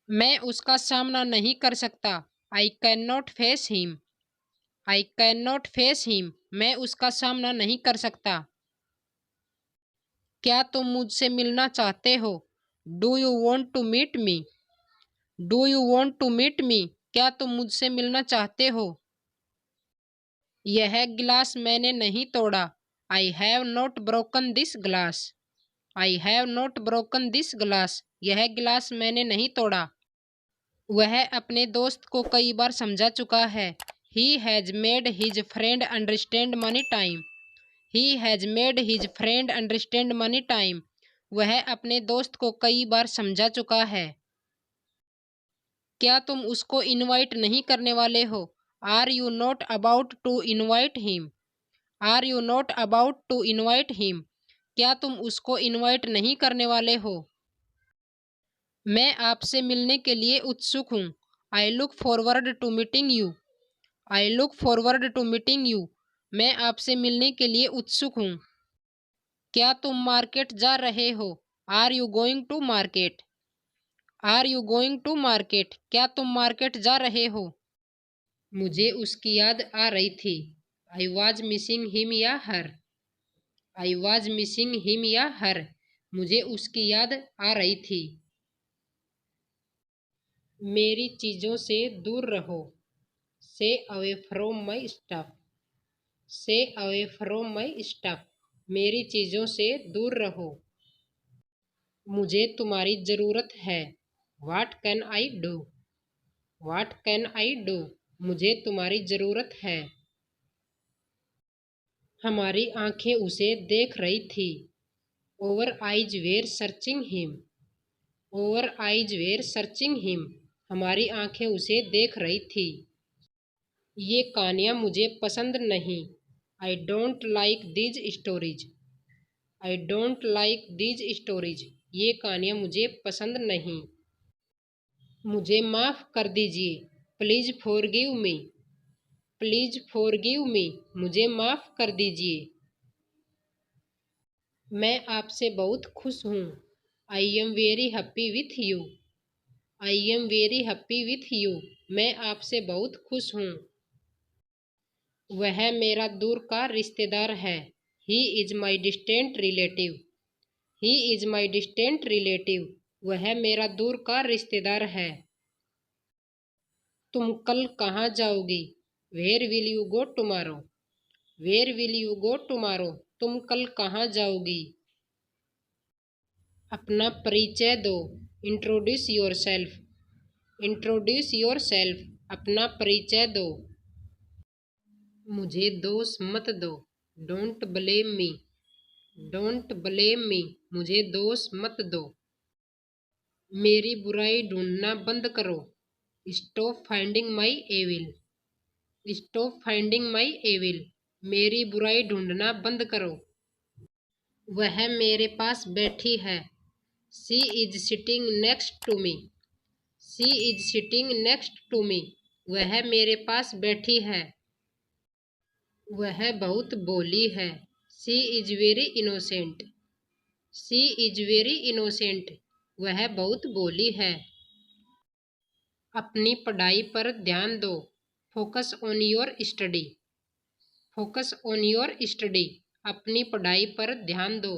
मैं उसका सामना नहीं कर सकता। I can not face him. I can not face him. मैं उसका सामना नहीं कर सकता। क्या तुम मुझसे मिलना चाहते हो? Do you want to meet me? Do you want to meet me? क्या तुम मुझसे मिलना चाहते हो? यह गिलास मैंने नहीं तोड़ा। I have not broken this glass. I have not broken this glass. यह गिलास मैंने नहीं तोड़ा। वह अपने दोस्त को कई बार समझा चुका है। He has made his friend understand money time. He has made his friend understand money time. वह अपने दोस्त को कई बार समझा चुका है। क्या तुम उसको इनवाइट नहीं करने वाले हो? Are you not about to invite him? Are you not about to invite him? क्या तुम उसको इनवाइट नहीं करने वाले हो? मैं आपसे मिलने के लिए उत्सुक हूँ। I look forward to meeting you. I look forward to meeting you. मैं आपसे मिलने के लिए उत्सुक हूँ। क्या तुम मार्केट जा रहे हो? Are you going to market? Are you going to market? क्या तुम मार्केट जा रहे हो? मुझे उसकी याद आ रही थी। आई वॉज मिसिंग हिम या हर। आई वॉज मिसिंग हिम या हर। मुझे उसकी याद आ रही थी। मेरी चीज़ों से दूर रहो। से अवे फ्रॉम माई स्टफ। से अवे फ्रॉम माई स्टफ। मेरी चीज़ों से दूर रहो। मुझे तुम्हारी ज़रूरत है। What can I do? What can I do? मुझे तुम्हारी ज़रूरत है। हमारी आंखें उसे देख रही थी। Our eyes were searching him. Our eyes were searching him. हमारी आंखें उसे देख रही थी। ये कहानियाँ मुझे पसंद नहीं। I don't like these stories. I don't like these stories. ये कहानियाँ मुझे पसंद नहीं। मुझे माफ़ कर दीजिए। Please forgive me. Please forgive me. मुझे माफ़ कर दीजिए। मैं आपसे बहुत खुश हूँ। I am very happy with you. I am very happy with you. मैं आपसे बहुत खुश हूँ। वह मेरा दूर का रिश्तेदार है। He is my distant relative. He is my distant relative. वह मेरा दूर का रिश्तेदार है। तुम कल कहाँ जाओगी? Where will you go tomorrow? Where will you go tomorrow? तुम कल कहाँ जाओगी? अपना परिचय दो। Introduce yourself. Introduce yourself. अपना परिचय दो। मुझे दोष मत दो। Don't blame me. Don't blame me. मुझे दोष मत दो। मेरी बुराई ढूंढना बंद करो। Stop finding my evil. Stop finding my evil. मेरी बुराई ढूंढना बंद करो। वह मेरे पास बैठी है। She is sitting next to me. She is sitting next to me. वह मेरे पास बैठी है। वह बहुत भोली है। She is very innocent. She is very innocent. वह बहुत भोली है। अपनी पढ़ाई पर ध्यान दो। Focus on your study. Focus on your study. अपनी पढ़ाई पर ध्यान दो।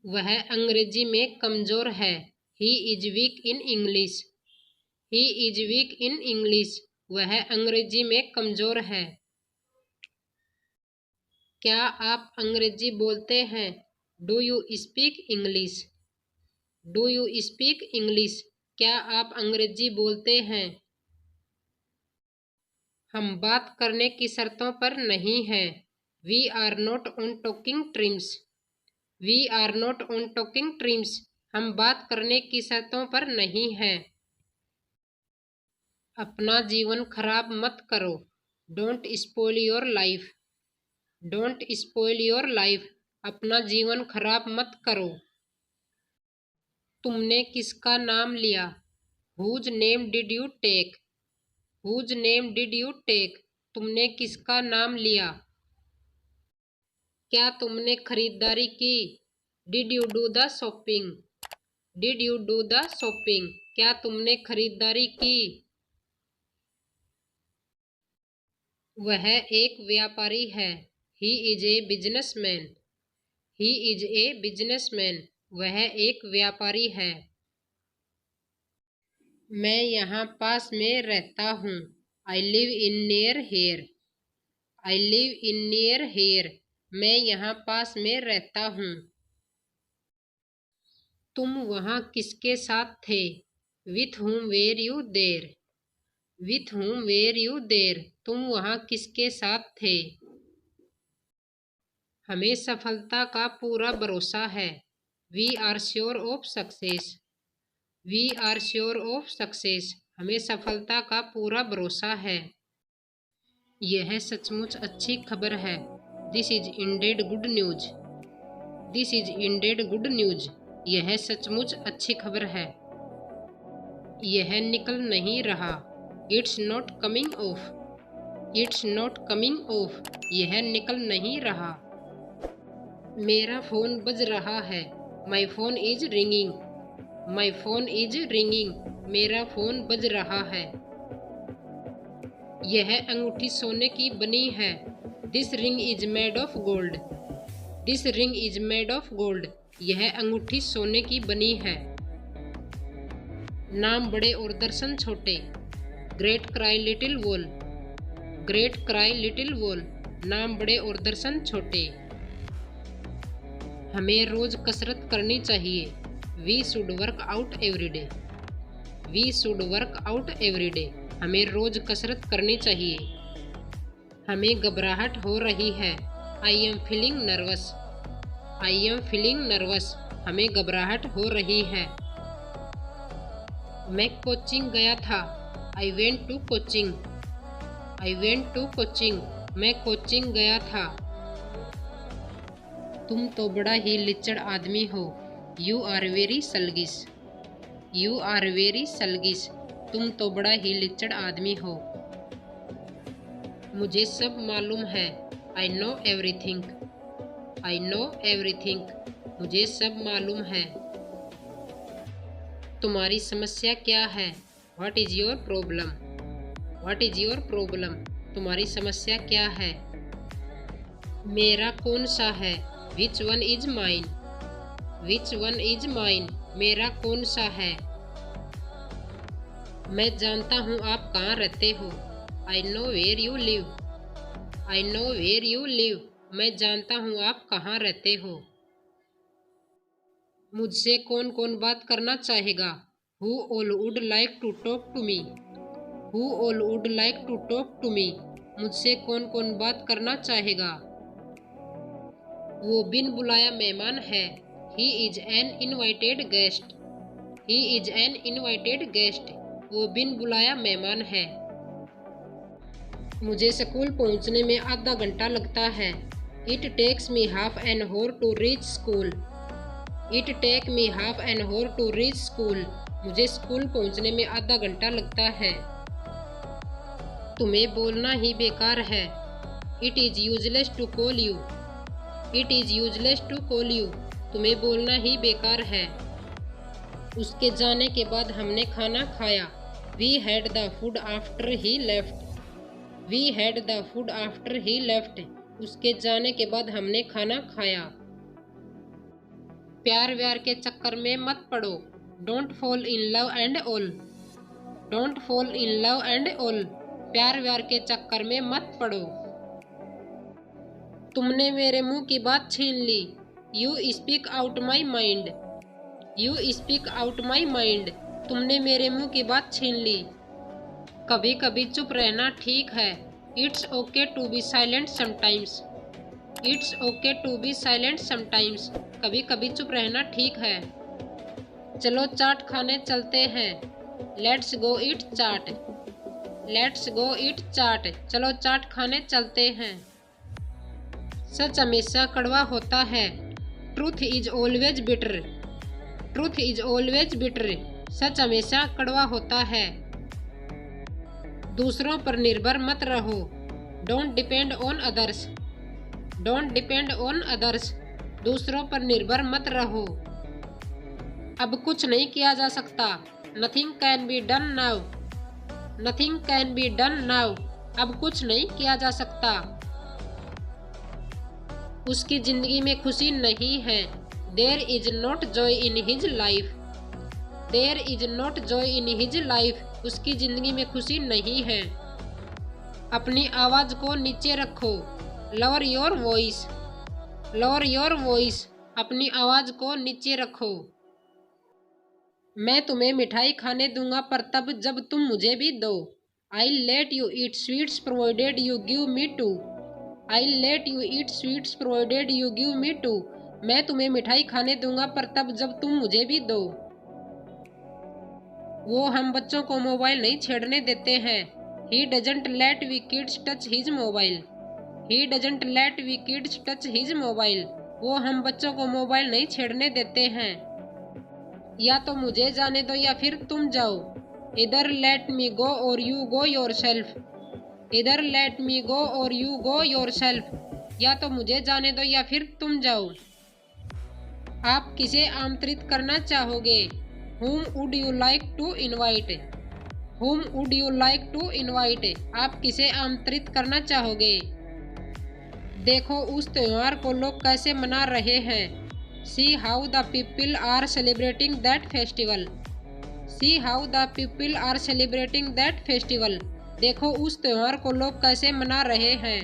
वह अंग्रेजी में कमज़ोर है। He is weak in English. He is weak in English. वह अंग्रेजी में कमज़ोर है। क्या आप अंग्रेजी बोलते हैं? Do you speak English? Do you speak English? क्या आप अंग्रेजी बोलते हैं? हम बात करने की शर्तों पर नहीं हैं। We are not on talking terms. We are not on talking terms. हम बात करने की शर्तों पर नहीं हैं। अपना जीवन खराब मत करो। Don't spoil your life. Don't spoil your life. अपना जीवन खराब मत करो। तुमने किसका नाम लिया? Whose name did you take? Whose name did you take? तुमने किसका नाम लिया? क्या तुमने खरीदारी की? Did you do the shopping? Did you do the shopping? क्या तुमने खरीदारी की? वह एक व्यापारी है। He is a businessman. He is a businessman. वह एक व्यापारी है। मैं यहाँ पास में रहता हूँ। I live in near here. I live in near here. मैं यहाँ पास में रहता हूँ। तुम वहाँ किसके साथ थे? With whom were you there? With whom were you there? तुम वहाँ किसके साथ थे? हमें सफलता का पूरा भरोसा है। We are sure of success. We are sure of success. हमें सफलता का पूरा भरोसा है। यह सचमुच अच्छी खबर है। This is indeed good news. This is indeed good news. यह सचमुच अच्छी खबर है। यह निकल नहीं रहा। It's not coming off. It's not coming off. यह निकल नहीं रहा। मेरा फोन बज रहा है। My phone is ringing. My phone is ringing. मेरा फोन बज रहा है। यह अंगूठी सोने की बनी है। This ring is made of gold. This ring is made of gold. यह अंगूठी सोने की बनी है। नाम बड़े और दर्शन छोटे। Great cry little wall. Great cry little wall. नाम बड़े और दर्शन छोटे। हमें रोज कसरत करनी चाहिए। We should work out every day. We should work out every day. हमें रोज कसरत करनी चाहिए। हमें घबराहट हो रही है। I am feeling nervous. I am feeling nervous. हमें घबराहट हो रही है। मैं कोचिंग गया था। I went to coaching. I went to coaching. मैं कोचिंग गया था। तुम तो बड़ा ही लिच्चड़ आदमी हो। You are very sluggish. You are very sluggish. तुम तो बड़ा ही लिच्चड़ आदमी हो। मुझे सब मालूम है। I know everything. I know everything. मुझे सब मालूम है। तुम्हारी समस्या क्या है? What is your problem? What is your problem? तुम्हारी समस्या क्या है? मेरा कौन सा है? Which one is mine? Which one is mine? मेरा कौन सा है? मैं जानता हूँ आप कहाँ रहते हो। I know where you live. I know where you live. मैं जानता हूँ आप कहाँ रहते हो। मुझसे कौन कौन बात करना चाहेगा? Who all would like to talk to me? Who all would like to talk to me? मुझसे कौन कौन बात करना चाहेगा? वो बिन बुलाया मेहमान है। He is an invited guest. He is an invited guest. वो बिन बुलाया मेहमान है। मुझे स्कूल पहुंचने में आधा घंटा लगता है। It takes me half an hour to reach school. It take me half an hour to reach school. मुझे स्कूल पहुंचने में आधा घंटा लगता है। तुम्हें बोलना ही बेकार है। It is useless to call you. It is useless to call you. तुम्हें बोलना ही बेकार है। उसके जाने के बाद हमने खाना खाया। We had the food after he left. We had the food after he left. उसके जाने के बाद हमने खाना खाया। प्यार व्यार के चक्कर में मत पड़ो। Don't fall in love and all. Don't fall in love and all. प्यार व्यार के चक्कर में मत पड़ो। तुमने मेरे मुंह की बात छीन ली। You speak out my mind. You speak out my mind. तुमने मेरे मुंह की बात छीन ली। कभी कभी चुप रहना ठीक है। It's okay to be silent sometimes. It's okay to be silent sometimes. कभी कभी चुप रहना ठीक है। चलो चाट खाने चलते हैं। Let's go eat chaat. Let's go eat चाट। चलो चाट खाने चलते हैं। सच हमेशा कड़वा होता है। Truth is always bitter. Truth is always bitter. सच हमेशा कड़वा होता है। दूसरों पर निर्भर मत रहो। Don't depend on others. Don't depend on others. दूसरों पर निर्भर मत रहो। अब कुछ नहीं किया जा सकता। Nothing can be done now. Nothing can be done now. अब कुछ नहीं किया जा सकता। उसकी जिंदगी में खुशी नहीं है। There is not joy in his life. There is not joy in his life. उसकी जिंदगी में खुशी नहीं है। अपनी आवाज को नीचे रखो। Lower your voice. Lower your voice. अपनी आवाज को नीचे रखो। मैं तुम्हें मिठाई खाने दूंगा पर तब जब तुम मुझे भी दो। I let you eat sweets provided you give me too. I let you eat sweets provided you give me too. मैं तुम्हें मिठाई खाने दूंगा पर तब जब तुम मुझे भी दो। वो हम बच्चों को मोबाइल नहीं छेड़ने देते हैं। He doesn't let we kids touch his mobile. He doesn't let we kids touch his mobile. वो हम बच्चों को मोबाइल नहीं छेड़ने देते हैं। या तो मुझे जाने दो या फिर तुम जाओ। Either let me go or you go yourself. Either let me go or you go yourself. या तो मुझे जाने दो या फिर तुम जाओ। आप किसे आमंत्रित करना चाहोगे? Whom would you like to invite? Whom would you like to invite? आप किसे आमंत्रित करना चाहोगे? देखो उस त्योहार को लोग कैसे मना रहे हैं। See how the people are celebrating that festival. See how the people are celebrating that festival. देखो उस त्योहार को लोग कैसे मना रहे हैं।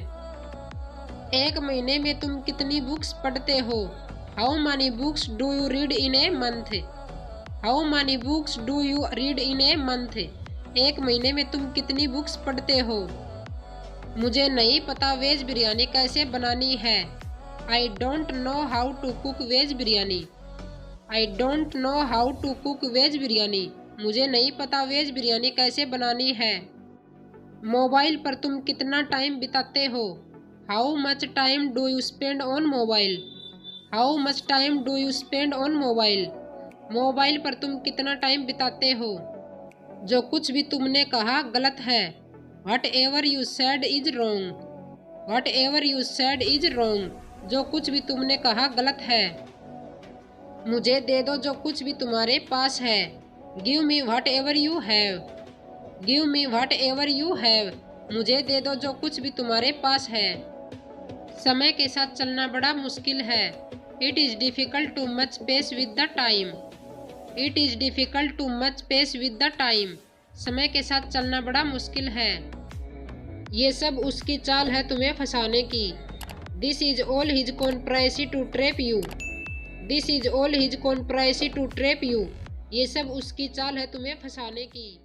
एक महीने में तुम कितनी बुक्स पढ़ते हो? How many books do you read in a month? How many books do you read in a month? एक महीने में तुम कितनी बुक्स पढ़ते हो? मुझे नहीं पता वेज बिरयानी कैसे बनानी है। I don't know how to cook veg biryani. I don't know how to cook veg biryani. मुझे नहीं पता वेज बिरयानी कैसे बनानी है। मोबाइल पर तुम कितना टाइम बिताते हो? How much time do you spend on mobile? How much time do you spend on mobile? Mobile पर तुम कितना टाइम बिताते हो? जो कुछ भी तुमने कहा गलत है। Whatever you said is wrong. Whatever you said is wrong. जो कुछ भी तुमने कहा गलत है। मुझे दे दो जो कुछ भी तुम्हारे पास है। Give me whatever you have. Give me whatever you have. मुझे दे दो जो कुछ भी तुम्हारे पास है। समय के साथ चलना बड़ा मुश्किल है। It is difficult to match pace with the time. It is difficult to match pace with the time. समय के साथ चलना बड़ा मुश्किल है। ये सब उसकी चाल है तुम्हें फंसाने की। This is all his conspiracy to trap you. This is all his conspiracy to trap you. ये सब उसकी चाल है तुम्हें फंसाने की।